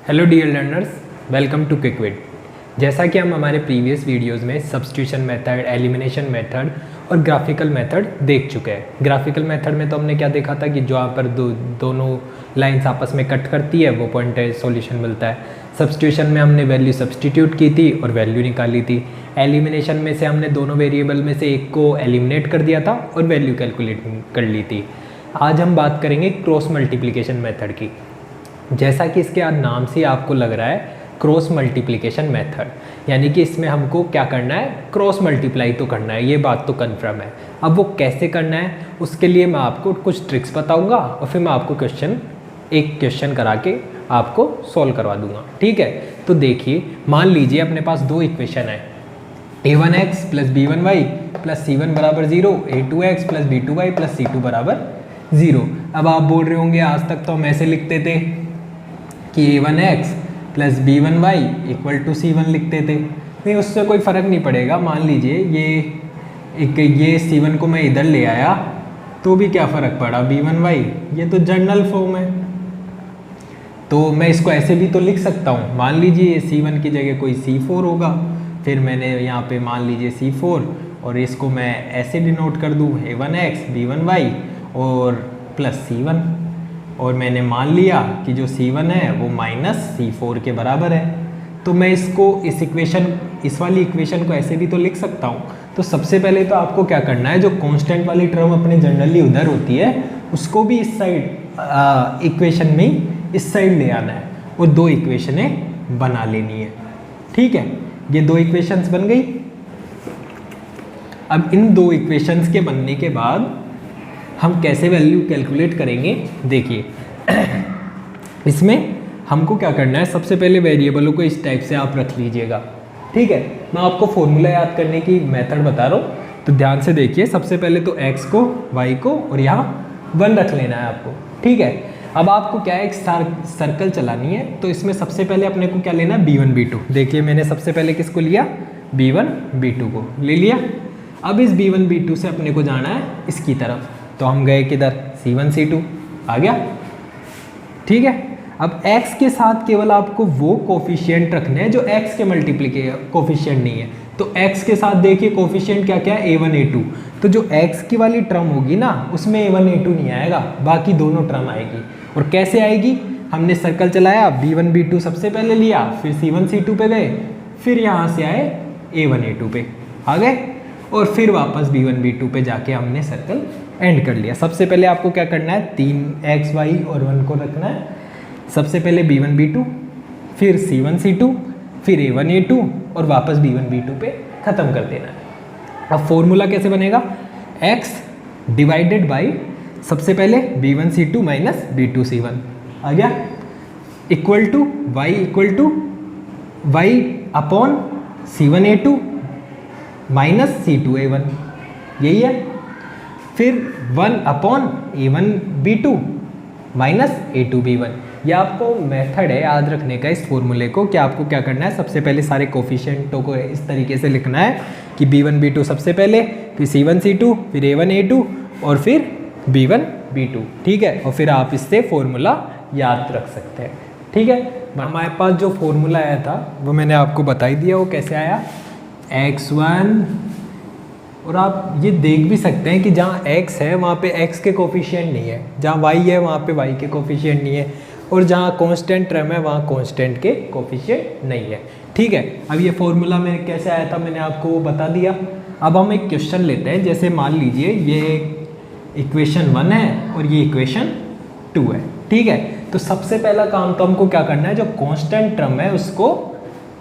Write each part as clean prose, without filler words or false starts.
Hello dear learners, welcome to Quickvid. जैसा कि हम हमारे प्रीवियस वीडियोस में सब्स्टिट्यूशन मेथड, एलिमिनेशन मेथड और ग्राफिकल मेथड देख चुके हैं। ग्राफिकल मेथड में तो हमने क्या देखा था कि जहाँ पर दोनों लाइंस आपस में कट करती है वो पॉइंट सॉल्यूशन मिलता है। सब्स्टिट्यूशन में हमने वैल्यू सब्स्टिट्यूट की थी और वैल्यू निकाली थी। एलिमिनेशन में से हमने दोनों वेरिएबल में से एक को एलिमिनेट कर दिया था और वैल्यू कैलकुलेट कर ली थी। आज हम बात करेंगे क्रॉस मल्टीप्लिकेशन मेथड की। जैसा कि इसके नाम से आपको लग रहा है क्रॉस मल्टीप्लिकेशन मेथड, यानी कि इसमें हमको क्या करना है, क्रॉस मल्टीप्लाई तो करना है, ये बात तो कन्फर्म है। अब वो कैसे करना है उसके लिए मैं आपको कुछ ट्रिक्स बताऊंगा और फिर मैं आपको एक क्वेश्चन करा के आपको सॉल्व करवा दूंगा। ठीक है, तो देखिए, मान लीजिए अपने पास दो इक्वेशन है, a1x plus b1y plus c1 बराबर 0, a2x plus b2y plus c2 बराबर 0। अब आप बोल रहे होंगे आज तक तो हम ऐसे लिखते थे कि a1x plus b1y equal to c1 लिखते थे। नहीं, उससे कोई फ़र्क नहीं पड़ेगा। मान लीजिए ये c1 को मैं इधर ले आया तो भी क्या फ़र्क पड़ा, b1y ये तो जनरल फॉर्म है, तो मैं इसको ऐसे भी तो लिख सकता हूँ। मान लीजिए c1 की जगह कोई c4 होगा, फिर मैंने यहाँ पे मान लीजिए c4 और इसको मैं ऐसे डिनोट कर दूँ a1x b1y और प्लस c1, और मैंने मान लिया कि जो c1 है वो माइनस c4 के बराबर है। तो मैं इस वाली इक्वेशन को ऐसे भी तो लिख सकता हूँ। तो सबसे पहले तो आपको क्या करना है, जो कांस्टेंट वाली टर्म अपने जनरली उधर होती है उसको भी इस साइड इक्वेशन में इस साइड ले आना है और दो इक्वेशनें बना लेनी है। ठीक है, ये दो इक्वेशंस बन गई। अब इन दो इक्वेशंस के बनने के बाद हम कैसे वैल्यू कैलकुलेट करेंगे, देखिए इसमें हमको क्या करना है, सबसे पहले वेरिएबलों को इस टाइप से आप रख लीजिएगा। ठीक है, मैं आपको फॉर्मूला याद करने की मेथड बता रहा हूँ, तो ध्यान से देखिए। सबसे पहले तो x को, y को और यहाँ 1 रख लेना है आपको। ठीक है, अब आपको क्या है, एक सर्कल चलानी है, तो इसमें सबसे पहले अपने को क्या लेना है, b1 b2। देखिए मैंने सबसे पहले किसको लिया, b1 b2 को ले लिया। अब इस b1 b2 से अपने को जाना है इसकी तरफ, तो हम गए किधर, c1 c2 आ गया। ठीक है, अब x के साथ केवल आपको वो कोफिशिएंट रखने हैं जो x के मल्टीप्लिकेशन कोफिशिएंट नहीं है। तो x के साथ देखिए कोफिशिएंट क्या क्या है, a1 a2। तो जो x की वाली टर्म होगी ना उसमें a1 a2 नहीं आएगा, बाकी दोनों टर्म आएगी। और कैसे आएगी, हमने सर्कल चलाया, b1 b2 सबसे पहले लिया, फिर c1 c2 पे गए, फिर यहाँ से आए a1 a2 पे आ गए, और फिर वापस b1 b2 पे जाके हमने सर्कल एंड कर लिया। सबसे पहले आपको क्या करना है, 3x y और 1 को रखना है। सबसे पहले b1 b2, फिर c1 c2, फिर a1 a2 और वापस b1 b2 पे ख़त्म कर देना है। अब फॉर्मूला कैसे बनेगा, x डिवाइडेड बाई सबसे पहले b1 c2 minus b2 c1 आ गया, equal to y upon c1 a2 minus c2 a1, यही है। फिर 1 upon a1 b2 minus a2 b1। यह आपको मेथड है याद रखने का इस फॉर्मूले को, कि आपको क्या करना है, सबसे पहले सारे कोफिशिएंटों को इस तरीके से लिखना है कि b1 b2 सबसे पहले, फिर c1 c2, फिर a1 a2 और फिर b1 b2। ठीक है, और फिर आप इससे फॉर्मूला याद रख सकते हैं। ठीक है, हमारे पास जो फॉर्मूला आया था वो मैंने आपको बता ही दिया, वो कैसे आया, x1, और आप ये देख भी सकते हैं कि जहाँ x है वहाँ पे x के कोफिशिएंट नहीं है, जहाँ y है वहाँ पे y के कोफिशिएंट नहीं है, और जहाँ कांस्टेंट टर्म है वहाँ कांस्टेंट के कोफिशिएंट नहीं है। ठीक है, अब ये फॉर्मूला में कैसे आया था मैंने आपको बता दिया। अब हम एक क्वेश्चन लेते हैं, जैसे मान लीजिए ये इक्वेशन 1 है और ये इक्वेशन 2 है। ठीक है, तो सबसे पहला काम तो हमको क्या करना है, जो कांस्टेंट टर्म है उसको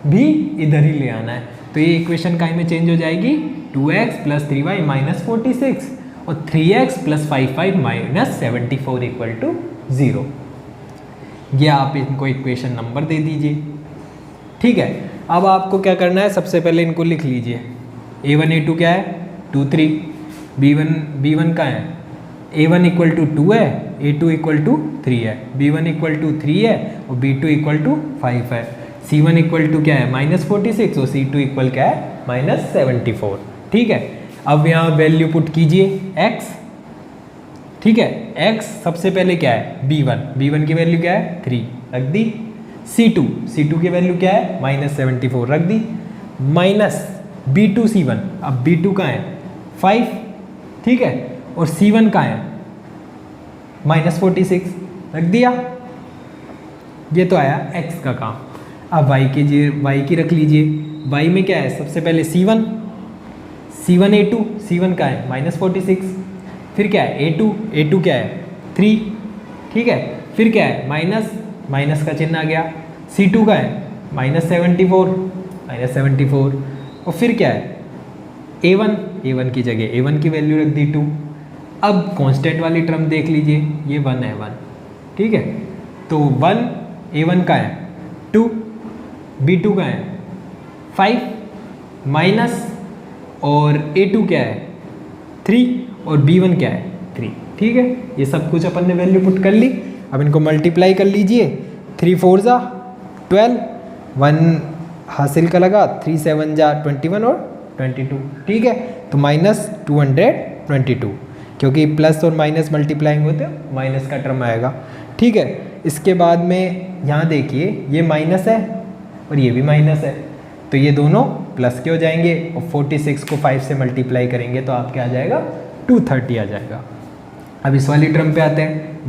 भी इधर ही ले आना है। तो ये इक्वेशन काई में चेंज हो जाएगी, 2x प्लस 3y माइनस 46 और 3x plus 55 minus 74 equal to 0। ये आप इनको इक्वेशन नंबर दे दीजिए। ठीक है, अब आपको क्या करना है, सबसे पहले इनको लिख लीजिए। a1 a2 क्या है, 2 3, b1 का है, a1 इक्वल टू 2 है, a2 इक्वल टू 3 है, b1 इक्वल टू 3 है और b2 इक्वल टू 5 है, c1 इक्वल टू क्या है, माइनस 46 और c2 इक्वल क्या है, माइनस 74। ठीक है, अब यहाँ वैल्यू पुट कीजिए x। ठीक है, x सबसे पहले क्या है, b1 की वैल्यू क्या है 3 रख दी, C2 की वैल्यू क्या है -74 रख दी, माइनस B2C1, अब B2 कहाँ है 5, ठीक है, और C1 कहाँ है -46 रख दिया। ये तो आया x का काम। अब y की रख लीजिए, y में क्या है सबसे पहले C1 A2, C1 का है -46, फिर क्या है A2 क्या है 3, ठीक है, फिर क्या है माइनस का चिन्ह आ गया, C2 का है -74 और फिर क्या है A1 की जगह A1 की वैल्यू रख दी 2। अब कांस्टेंट वाली टर्म देख लीजिए, ये 1 है 1, ठीक है, तो 1 A1 का है 2, B2 का है 5 माइनस और A2 क्या है 3 और B1 क्या है 3, ठीक है। ये सब कुछ अपन ने वैल्यू पुट कर ली। अब इनको मल्टीप्लाई कर लीजिए, 3 4 जा 12, 1 हासिल का लगा, 3 7 जा 21 और 22, ठीक है, तो -222, क्योंकि प्लस और माइनस मल्टीप्लाइंग होते हैं माइनस का टर्म आएगा, ठीक है। इसके बाद में यहाँ देखिए ये माइनस है और ये भी माइनस है, तो ये दोनों प्लस के हो जाएंगे और 46 को 5 से मल्टीप्लाई करेंगे तो आपके आ जाएगा 230 आ जाएगा। अब इस वाली टर्म पे आते हैं,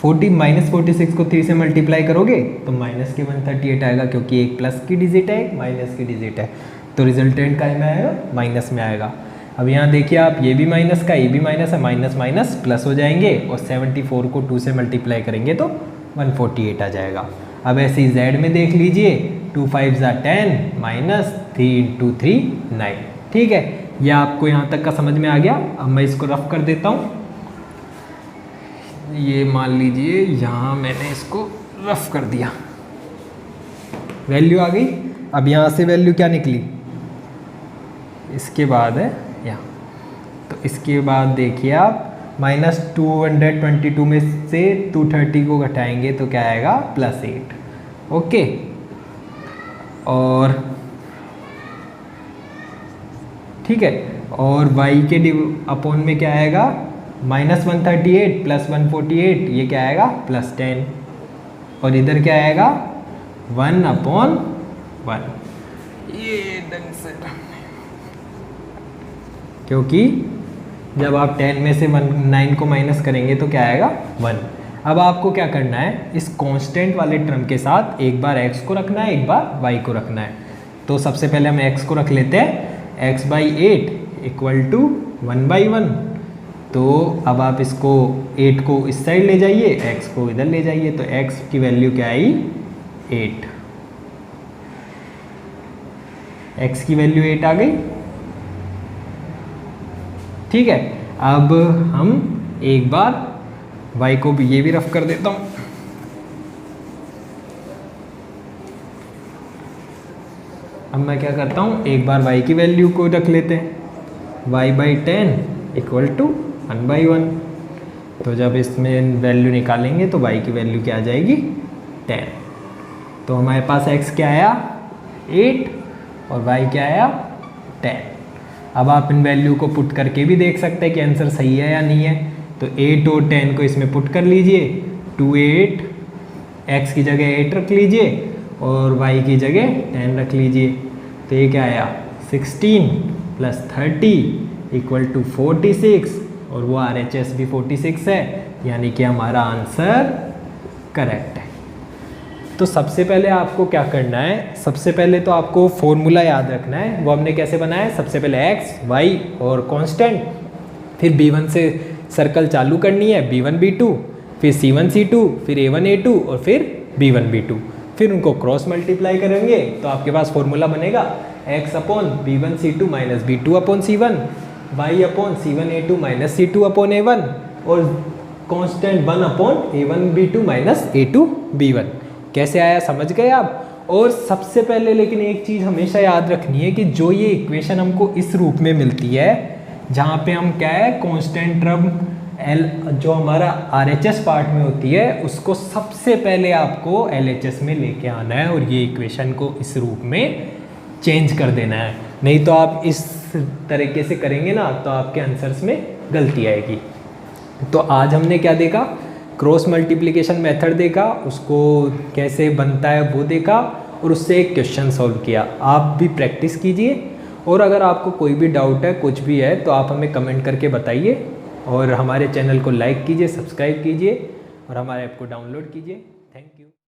-46 को 3 से मल्टीप्लाई करोगे तो माइनस के 138 आएगा, क्योंकि एक प्लस की डिजिट है एक माइनस की डिजिट है, तो रिजल्टेंट का में आएगा माइनस में आएगा। अब यहाँ देखिए आप, ये भी माइनस का ये भी माइनस है, माइनस माइनस प्लस हो जाएंगे और 74 को 2 से मल्टीप्लाई करेंगे तो 148 आ जाएगा। अब ऐसे ही z में देख लीजिए, 2 5 = 10 माइनस 3 × 3 9, ठीक है। ये आपको यहाँ तक का समझ में आ गया। अब मैं इसको रफ कर देता हूँ, ये मान लीजिए यहाँ मैंने इसको रफ कर दिया, वैल्यू आ गई। अब यहाँ से वैल्यू क्या निकली, इसके बाद है यहाँ, तो इसके बाद देखिए आप -222 में से 230 को घटाएंगे तो क्या आएगा +8, ओके। और ठीक है, और y के अपॉन में क्या आएगा -138 + 148, ये क्या आएगा +10, और इधर क्या आएगा 1/1, ये ढंग से, क्योंकि जब आप 10 में से 9 को माइनस करेंगे तो क्या आएगा 1। अब आपको क्या करना है, इस कांस्टेंट वाले टर्म के साथ एक बार x को रखना है एक बार y को रखना है। तो सबसे पहले हम x को रख लेते हैं, x/8 = 1/1। तो अब आप इसको 8 को इस साइड ले जाइए, x को इधर ले जाइए, तो x की वैल्यू क्या आई 8, x की वैल्यू 8 आ गई, ठीक है। अब हम एक बार y को भी, ये भी रफ कर देता हूं, अब मैं क्या करता हूं, एक बार y की वैल्यू को रख लेते हैं, y/10 = 1/1। तो जब इसमें वैल्यू निकालेंगे तो y की वैल्यू क्या आ जाएगी 10। तो हमारे पास x क्या आया 8 और y क्या आया 10। अब आप इन वैल्यू को पुट करके भी देख सकते हैं कि आंसर सही है या नहीं है। तो 8 और 10 को इसमें पुट कर लीजिए, 2 8, x की जगह 8 रख लीजिए और y की जगह 10 रख लीजिए, तो ये क्या आया 16 + 30 = 46, और वो RHS भी 46 है, यानी कि हमारा आंसर करेक्ट है। तो सबसे पहले आपको क्या करना है, सबसे पहले तो आपको फॉर्मूला याद रखना है। वो हमने कैसे बनाया है, सबसे पहले x, y और कांस्टेंट, फिर b1 से सर्कल चालू करनी है, b1 b2, फिर c1 c2, फिर a1 a2 और फिर b1 b2, फिर उनको क्रॉस मल्टीप्लाई करेंगे तो आपके पास फॉर्मूला बनेगा x/b1 c2 - b2 c1, y/c1 a2 - c2 a1, और constant 1/a1 b2 - a2 b1। कैसे आया समझ गए आप। और सबसे पहले लेकिन एक चीज़ हमेशा याद रखनी है कि जो ये इक्वेशन हमको इस रूप में मिलती है, जहाँ पे हम क्या है कांस्टेंट टर्म L जो हमारा RHS पार्ट में होती है उसको सबसे पहले आपको LHS में लेके आना है और ये इक्वेशन को इस रूप में चेंज कर देना है। नहीं तो आप इस तरीके से करेंगे ना तो आपके आंसर्स में गलती आएगी। तो आज हमने क्या देखा क्रॉस मल्टीप्लिकेशन मेथड देखा, उसको कैसे बनता है वो देखा और उससे एक क्वेश्चन सॉल्व किया। आप भी प्रैक्टिस कीजिए और अगर आपको कोई भी डाउट है, कुछ भी है, तो आप हमें कमेंट करके बताइए और हमारे चैनल को लाइक कीजिए, सब्सक्राइब कीजिए और हमारे ऐप को डाउनलोड कीजिए। Thank you.